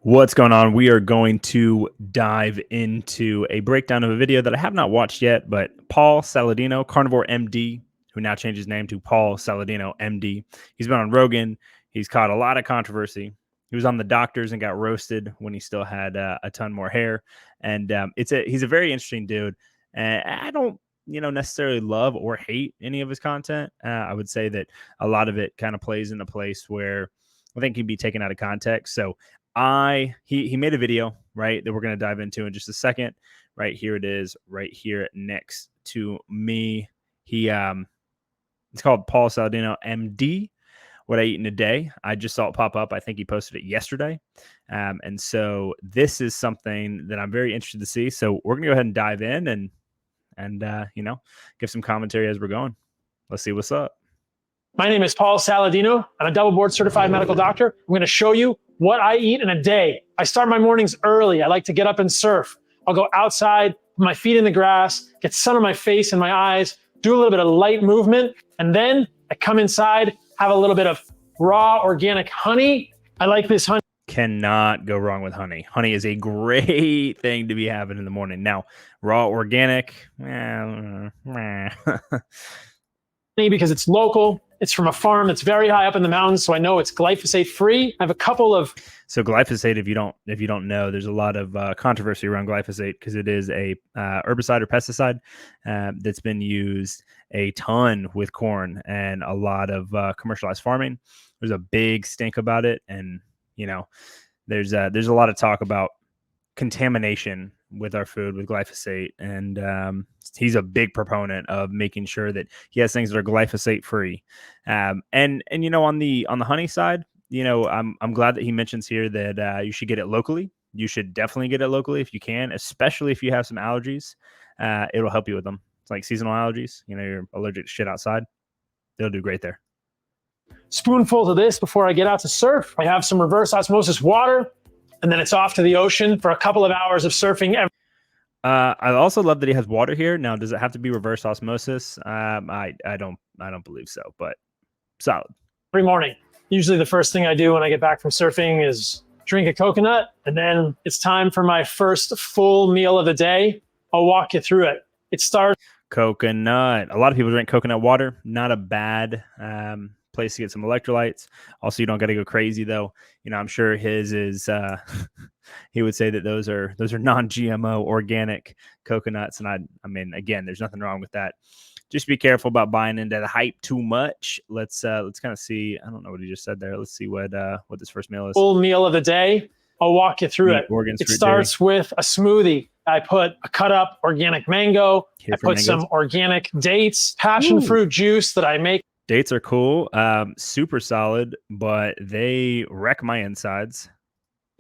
What's going on? We are going to dive into a breakdown of a video that I have not watched yet, but Paul Saladino, CarnivoreMD, who now changed his name to Paul Saladino MD. He's been on Rogan. He's caught a lot of controversy. He was on the doctors and got roasted when he still had a ton more hair. And he's a very interesting dude. And I don't, necessarily love or hate any of his content. I would say that a lot of it kind of plays in a place where I think he'd be taken out of context. So he made a video, right, that we're going to dive into in just a second. Right here it is, right here next to me. It's called Paul Saladino MD. What I eat in a day. I just saw it pop up. I think he posted it yesterday. And so this is something that I'm very interested to see. So we're gonna go ahead and dive in and give some commentary as we're going. Let's see what's up. My name is Paul Saladino. I'm a double board certified medical doctor. I'm going to show you what I eat in a day. I start my mornings early. I like to get up and surf. I'll go outside, put my feet in the grass, get sun on my face and my eyes, do a little bit of light movement, and then I come inside, have a little bit of raw organic honey. I like this honey. Cannot go wrong with honey. Honey is a great thing to be having in the morning. Now, raw organic, because it's local. It's from a farm that's very high up in the mountains, so I know it's glyphosate free. I have a couple of glyphosate. If you don't know, there's a lot of controversy around glyphosate because it is a herbicide or pesticide that's been used a ton with corn and a lot of commercialized farming. There's a big stink about it, and there's a lot of talk about contamination with our food with glyphosate, and he's a big proponent of making sure that he has things that are glyphosate free. And on the honey side, I'm glad that he mentions here that you should get it locally. You should definitely get it locally if you can, especially if you have some allergies. It'll help you with them. It's like seasonal allergies. You're allergic to shit outside. They'll do great there. Spoonfuls of this before I get out to surf. I have some reverse osmosis water, and then it's off to the ocean for a couple of hours of surfing. I also love that he has water here. Now, does it have to be reverse osmosis? I don't believe so, but solid. Every morning. Usually the first thing I do when I get back from surfing is drink a coconut, and then it's time for my first full meal of the day. I'll walk you through it. It starts coconut. A lot of people drink coconut water. Not a bad place to get some electrolytes. Also, you don't got to go crazy though. I'm sure his is he would say that those are non-GMO organic coconuts, and I mean again, there's nothing wrong with that. Just be careful about buying into the hype too much. Let's kind of see. I don't know what he just said there. Let's see what this first meal is. Full meal of the day. I'll walk you through it. It starts with a smoothie. I put a cut up organic mango. I put some organic dates, passion fruit juice that I make. Dates are cool, super solid, but they wreck my insides.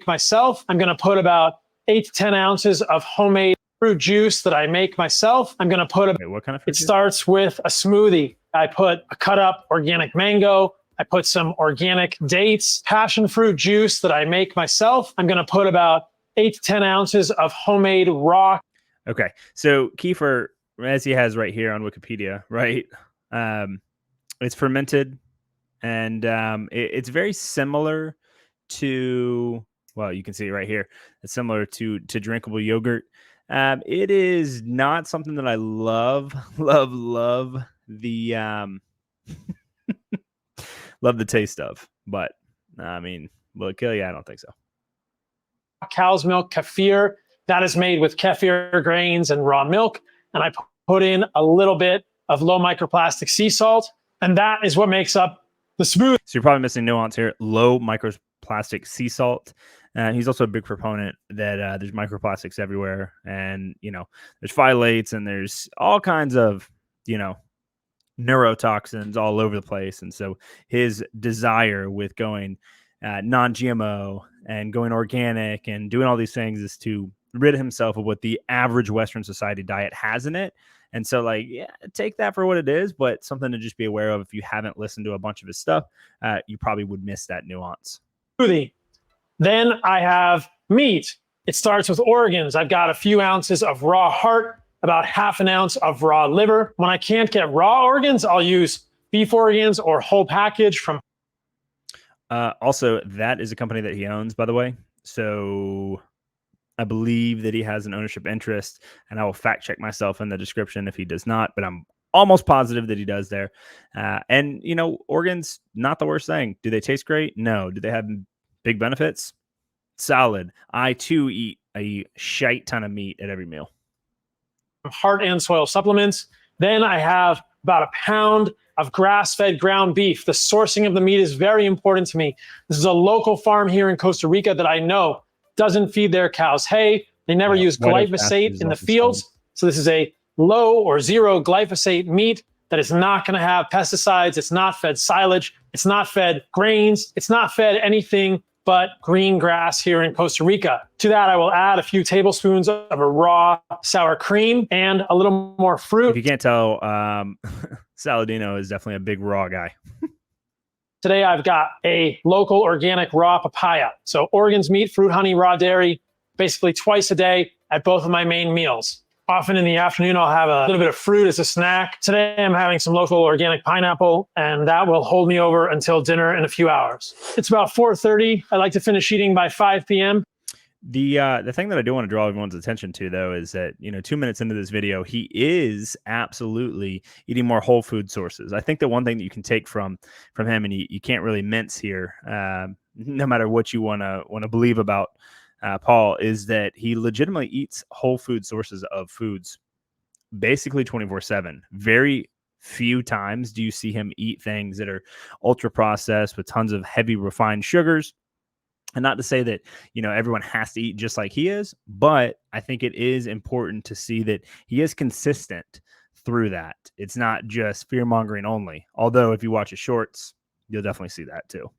Myself, I'm going to put about 8 to 10 ounces of homemade fruit juice that I make myself. I'm going to put what kind of fruit juice? Starts with a smoothie. I put a cut up organic mango. I put some organic dates, passion fruit juice that I make myself. I'm going to put about 8 to 10 ounces of homemade raw. Okay, so kefir, as he has right here on Wikipedia, right? It's fermented, and it's very similar to, well, you can see it right here. It's similar to drinkable yogurt. It is not something that I love the love the taste of, but I mean, will it kill you? I don't think so. Cow's milk kefir that is made with kefir grains and raw milk, and I put in a little bit of low microplastic sea salt. And that is what makes up the smoothie. So you're probably missing nuance here. Low microplastic sea salt. He's also a big proponent that there's microplastics everywhere. And, there's phthalates and there's all kinds of, neurotoxins all over the place. And so his desire with going non-GMO and going organic and doing all these things is to rid himself of what the average Western society diet has in it. And so, take that for what it is, but something to just be aware of if you haven't listened to a bunch of his stuff, you probably would miss that nuance. Then I have meat. It starts with organs. I've got a few ounces of raw heart, about half an ounce of raw liver. When I can't get raw organs, I'll use beef organs or whole package from. Also, that is a company that he owns, by the way. So I believe that he has an ownership interest, and I will fact check myself in the description if he does not, but I'm almost positive that he does there. And, organs, not the worst thing. Do they taste great? No. Do they have big benefits? Solid. I too eat a shite ton of meat at every meal. Heart and soil supplements. Then I have about a pound of grass-fed ground beef. The sourcing of the meat is very important to me. This is a local farm here in Costa Rica that I know doesn't feed their cows hay. They never use glyphosate in the fields. So this is a low or zero glyphosate meat that is not going to have pesticides. It's not fed silage. It's not fed grains. It's not fed anything but green grass here in Costa Rica. To that, I will add a few tablespoons of a raw sour cream and a little more fruit. If you can't tell, Saladino is definitely a big raw guy. Today, I've got a local organic raw papaya. So organs, meat, fruit, honey, raw dairy, basically twice a day at both of my main meals. Often in the afternoon, I'll have a little bit of fruit as a snack. Today, I'm having some local organic pineapple, and that will hold me over until dinner in a few hours. It's about 4:30. I like to finish eating by 5 p.m. The thing that I do want to draw everyone's attention to, though, is that 2 minutes into this video, he is absolutely eating more whole food sources. I think the one thing that you can take from him, and you can't really mince here, no matter what you want to believe about Paul, is that he legitimately eats whole food sources of foods basically 24/7. Very few times do you see him eat things that are ultra processed with tons of heavy refined sugars. And not to say that, everyone has to eat just like he is, but I think it is important to see that he is consistent through that. It's not just fear mongering only. Although if you watch his shorts, you'll definitely see that too.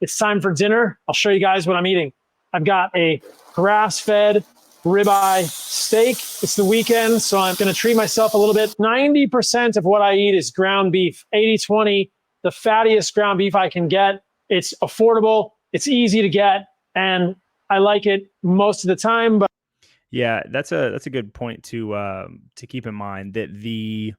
It's time for dinner. I'll show you guys what I'm eating. I've got a grass-fed ribeye steak. It's the weekend, so I'm going to treat myself a little bit. 90% of what I eat is ground beef. 80-20, the fattiest ground beef I can get. It's affordable. It's easy to get, and I like it most of the time. But yeah, that's a good point to keep in mind, that the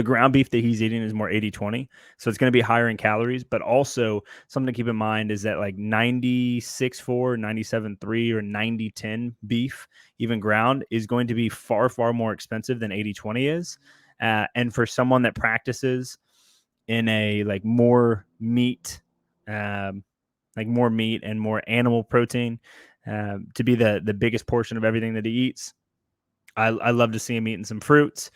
ground beef that he's eating is more 80-20. So it's going to be higher in calories, but also something to keep in mind is that like 96.4, 97.3, or 90-10 beef, even ground, is going to be far, far more expensive than 80-20 is. And for someone that practices in a more meat and more animal protein to be the biggest portion of everything that he eats, I love to see him eating some fruits.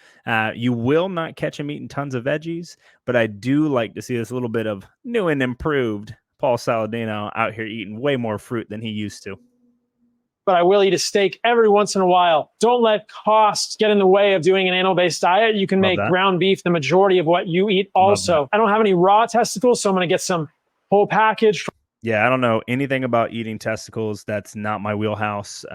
You will not catch him eating tons of veggies, but I do like to see this little bit of new and improved Paul Saladino out here eating way more fruit than he used to. But I will eat a steak every once in a while. Don't let costs get in the way of doing an animal-based diet. You can make ground beef the majority of what you eat also. I don't have any raw testicles, so I'm going to get some whole package. Yeah, I don't know anything about eating testicles. That's not my wheelhouse.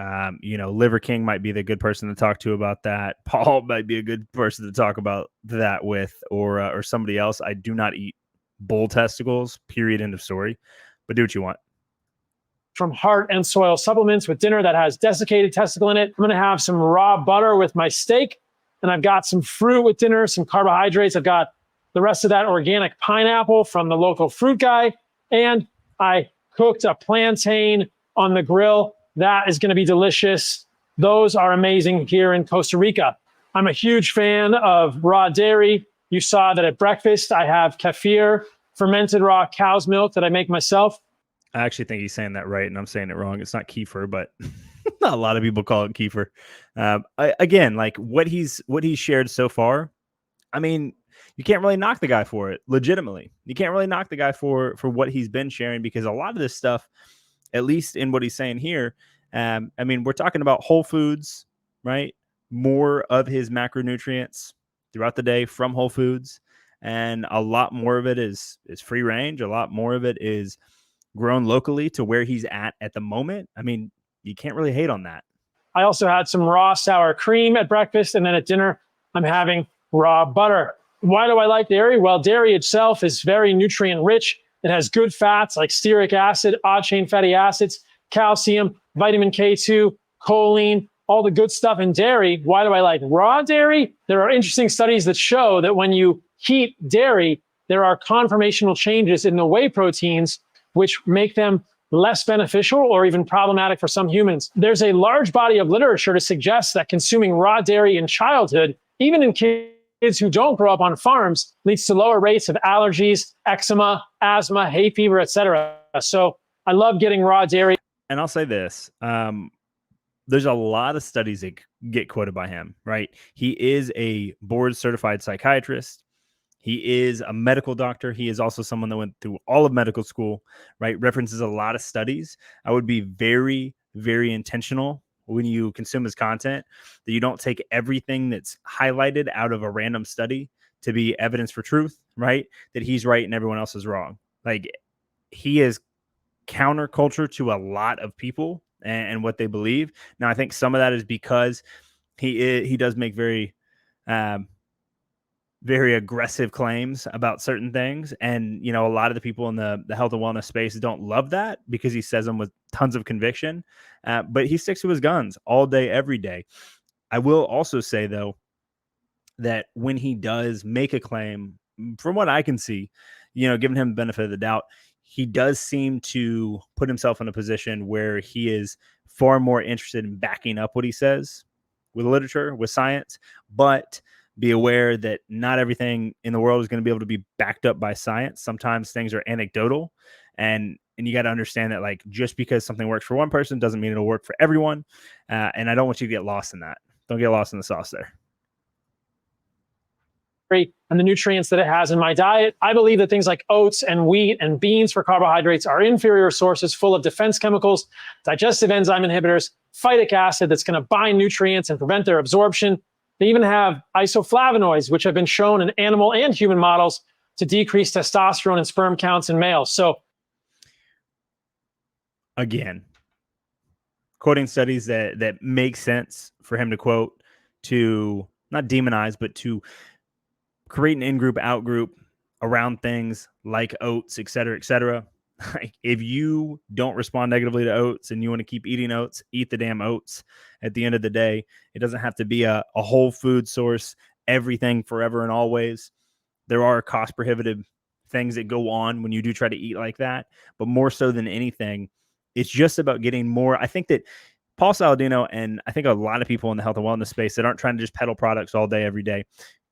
Liver King might be the good person to talk to about that. Paul might be a good person to talk about that with, or somebody else. I do not eat bull testicles, period, end of story. But do what you want. From Heart and Soil Supplements with dinner that has desiccated testicle in it. I'm going to have some raw butter with my steak, and I've got some fruit with dinner, some carbohydrates. I've got the rest of that organic pineapple from the local fruit guy, and I cooked a plantain on the grill. That is going to be delicious. Those are amazing here in Costa Rica. I'm a huge fan of raw dairy. You saw that at breakfast. I have kefir, fermented raw cow's milk that I make myself. I actually think he's saying that right, and I'm saying it wrong. It's not kefir, but a lot of people call it kefir. Again, like what he's shared so far, I mean, you can't really knock the guy for it. Legitimately, you can't really knock the guy for what he's been sharing, because a lot of this stuff, at least in what he's saying here, I mean, we're talking about whole foods, right? More of his macronutrients throughout the day from whole foods, and a lot more of it is free range. A lot more of it is grown locally to where he's at the moment. I mean, you can't really hate on that. I also had some raw sour cream at breakfast, and then at dinner, I'm having raw butter. Why do I like dairy? Well, dairy itself is very nutrient rich. It has good fats like stearic acid, odd chain fatty acids, calcium, vitamin K2, choline, all the good stuff in dairy. Why do I like raw dairy? There are interesting studies that show that when you heat dairy, there are conformational changes in the whey proteins which make them less beneficial or even problematic for some humans. There's a large body of literature to suggest that consuming raw dairy in childhood, even in kids who don't grow up on farms, leads to lower rates of allergies, eczema, asthma, hay fever, etc. So I love getting raw dairy. And I'll say this. There's a lot of studies that get quoted by him, right? He is a board certified psychiatrist. He is a medical doctor. He is also someone that went through all of medical school, right? References a lot of studies. I would be very, very intentional when you consume his content that you don't take everything that's highlighted out of a random study to be evidence for truth, right? That he's right and everyone else is wrong. Like, he is counterculture to a lot of people and what they believe. Now, I think some of that is because he does make very very aggressive claims about certain things. And, you know, a lot of the people in the health and wellness space don't love that because he says them with tons of conviction. But he sticks to his guns all day, every day. I will also say, though, that when he does make a claim, from what I can see, you know, giving him the benefit of the doubt, he does seem to put himself in a position where he is far more interested in backing up what he says with literature, with science, but be aware that not everything in the world is going to be able to be backed up by science. Sometimes things are anecdotal, and you got to understand that, like, just because something works for one person doesn't mean it'll work for everyone. And I don't want you to get lost in that. Don't get lost in the sauce there. And the nutrients that it has in my diet. I believe that things like oats and wheat and beans for carbohydrates are inferior sources full of defense chemicals, digestive enzyme inhibitors, phytic acid that's going to bind nutrients and prevent their absorption. They even have isoflavonoids, which have been shown in animal and human models to decrease testosterone and sperm counts in males. So, again, quoting studies that make sense for him to quote, to not demonize, but to create an in-group, out-group around things like oats, et cetera, et cetera. If you don't respond negatively to oats and you want to keep eating oats, eat the damn oats. At the end of the day, it doesn't have to be a whole food source, everything forever and always. There are cost prohibitive things that go on when you do try to eat like that, but more so than anything, it's just about getting more. I think that Paul Saladino, and I think a lot of people in the health and wellness space that aren't trying to just peddle products all day, every day,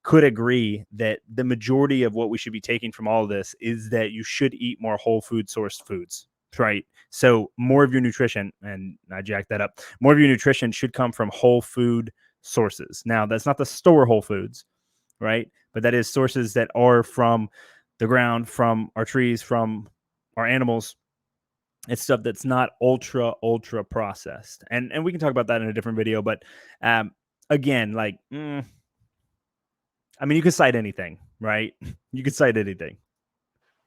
could agree that the majority of what we should be taking from all of this is that you should eat more whole food sourced foods, right? So more of your nutrition, and I jacked that up, more of your nutrition should come from whole food sources. Now, that's not the store Whole Foods, right? But that is sources that are from the ground, from our trees, from our animals. It's stuff that's not ultra processed. And we can talk about that in a different video. But again, like, I mean, you could cite anything, right? You could cite anything.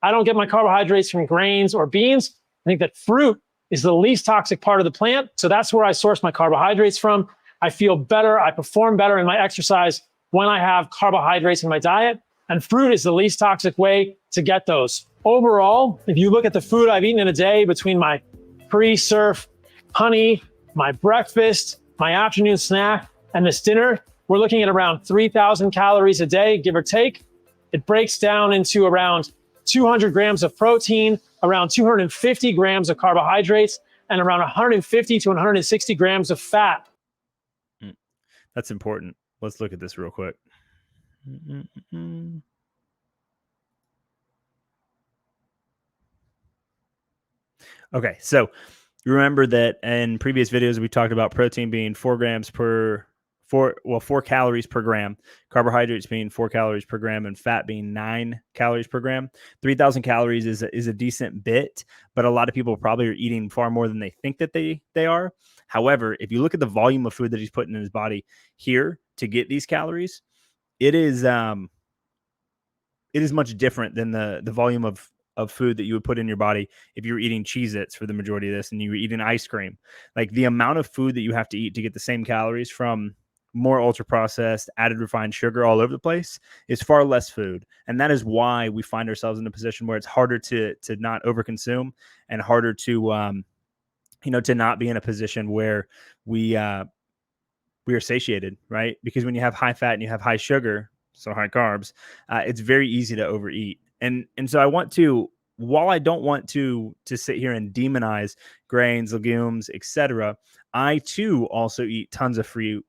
I don't get my carbohydrates from grains or beans. I think that fruit is the least toxic part of the plant. So that's where I source my carbohydrates from. I feel better. I perform better in my exercise when I have carbohydrates in my diet. And fruit is the least toxic way to get those. Overall, if you look at the food I've eaten in a day between my pre-surf honey, my breakfast, my afternoon snack, and this dinner, we're looking at around 3,000 calories a day, give or take. It breaks down into around 200 grams of protein, around 250 grams of carbohydrates, and around 150 to 160 grams of fat. That's important. Let's look at this real quick. Okay, so you remember that in previous videos we talked about protein being 4 calories per gram, carbohydrates being 4 calories per gram, and fat being 9 calories per gram. 3,000 calories is a decent bit, but a lot of people probably are eating far more than they think that they are. However, if you look at the volume of food that he's putting in his body here to get these calories, it is much different than the volume of food that you would put in your body if you were eating Cheez-Its for the majority of this and you were eating ice cream. Like, the amount of food that you have to eat to get the same calories from more ultra processed, added refined sugar all over the place is far less food. And that is why we find ourselves in a position where it's harder to not overconsume and harder to, to not be in a position where we are satiated, right? Because when you have high fat and you have high sugar, so high carbs, it's very easy to overeat. And so I want to while I don't want to sit here and demonize grains, legumes, etc., I too also eat tons of fruit,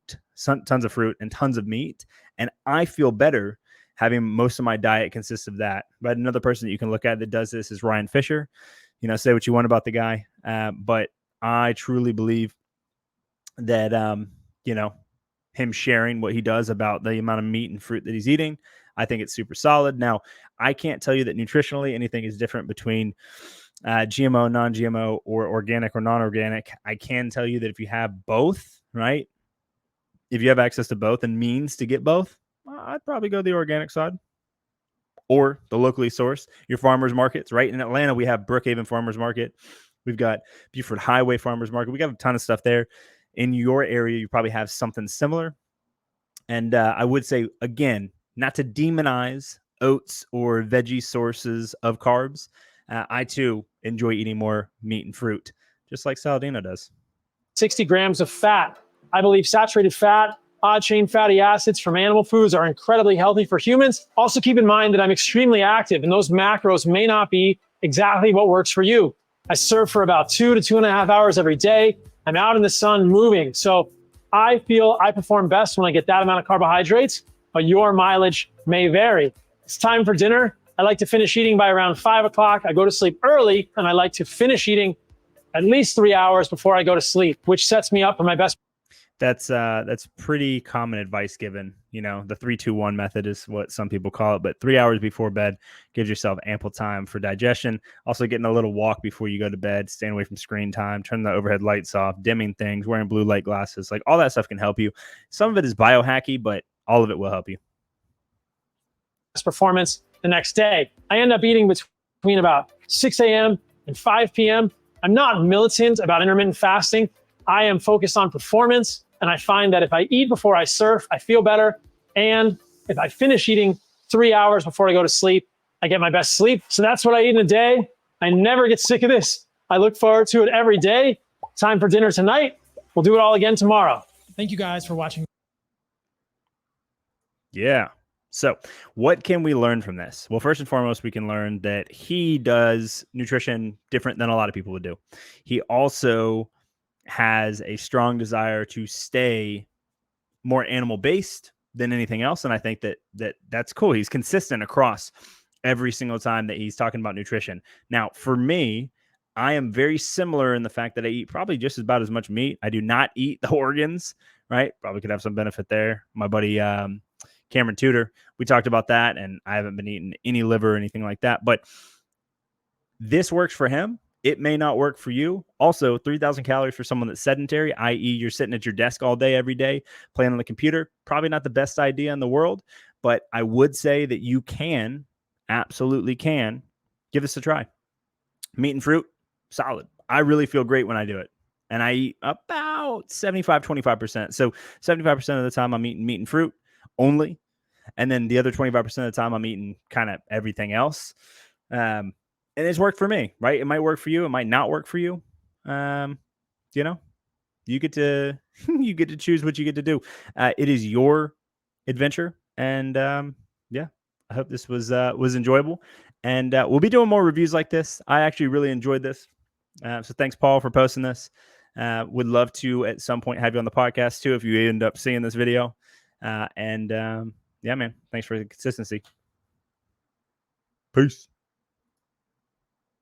and tons of meat, and I feel better having most of my diet consists of that. But another person that you can look at that does this is Ryan Fisher. You know, say what you want about the guy, but I truly believe that you know, him sharing what he does about the amount of meat and fruit that he's eating, I think it's super solid. Now, I can't tell you that nutritionally anything is different between GMO, non-GMO, or organic or non-organic. I can tell you that if you have both, right? If you have access to both and means to get both, I'd probably go the organic side or the locally sourced, your farmers markets. Right in Atlanta, we have Brookhaven Farmers Market. We've got Buford Highway Farmers Market. We got a ton of stuff there. In your area, you probably have something similar. And I would say, again, not to demonize oats or veggie sources of carbs. I, too, enjoy eating more meat and fruit, just like Saladino does. 60 grams of fat. I believe saturated fat, odd chain fatty acids from animal foods are incredibly healthy for humans. Also keep in mind that I'm extremely active and those macros may not be exactly what works for you. I surf for about 2 to 2.5 hours every day. I'm out in the sun moving. So I feel I perform best when I get that amount of carbohydrates, but your mileage may vary. It's time for dinner. I like to finish eating by around 5 o'clock. I go to sleep early and I like to finish eating at least 3 hours before I go to sleep, which sets me up for my best. That's pretty common advice given. You know, the 3-2-1 method is what some people call it, but 3 hours before bed gives yourself ample time for digestion. Also getting a little walk before you go to bed, staying away from screen time, turning the overhead lights off, dimming things, wearing blue light glasses, like all that stuff can help you. Some of it is biohacky, but all of it will help you. Performance the next day. I end up eating between about 6 a.m. and 5 p.m. I'm not militant about intermittent fasting. I am focused on performance. And I find that if I eat before I surf, I feel better. And if I finish eating 3 hours before I go to sleep, I get my best sleep. So that's what I eat in a day. I never get sick of this. I look forward to it every day. Time for dinner tonight. We'll do it all again tomorrow. Thank you guys for watching. Yeah. So what can we learn from this? Well, first and foremost, we can learn that he does nutrition different than a lot of people would do. He also has a strong desire to stay more animal based than anything else. And I think that's cool. He's consistent across every single time that he's talking about nutrition. Now, for me, I am very similar in the fact that I eat probably just about as much meat. I do not eat the organs, right? Probably could have some benefit there. My buddy, Cameron Tudor, we talked about that, and I haven't been eating any liver or anything like that, but this works for him. It may not work for you. Also, 3,000 calories for someone that's sedentary, i.e. you're sitting at your desk all day, every day, playing on the computer. Probably not the best idea in the world, but I would say that you can, absolutely can, give this a try. Meat and fruit, solid. I really feel great when I do it. And I eat about 75, 25%. So 75% of the time I'm eating meat and fruit only. And then the other 25% of the time I'm eating kind of everything else. And it's worked for me, right? It might work for you. It might not work for you. You know, you get to you get to choose what you get to do. It is your adventure, and yeah, I hope this was enjoyable. And we'll be doing more reviews like this. I actually really enjoyed this. So thanks, Paul, for posting this. Would love to at some point have you on the podcast too if you end up seeing this video. Yeah, man, thanks for the consistency. Peace.